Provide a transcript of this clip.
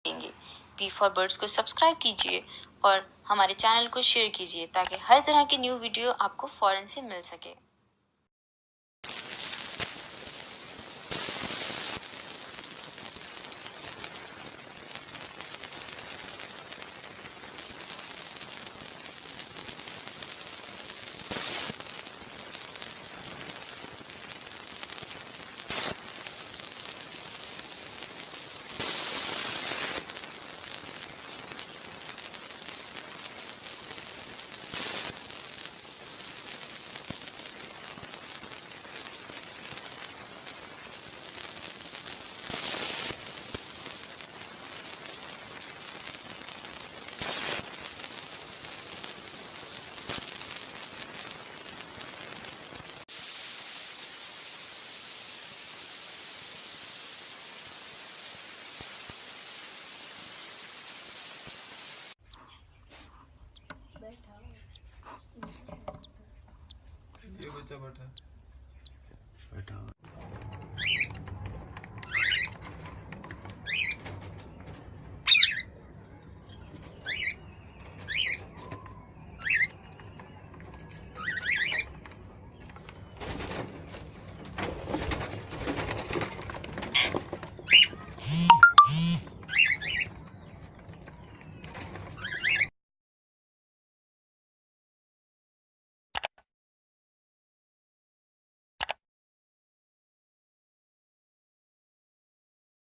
देंगे। बी for birds को subscribe कीजिए और हमारे चैनल को शेयर कीजिए ताकि हर तरह की न्यू वीडियो आपको फौरन से मिल सके। ये बच्चा बैठा है।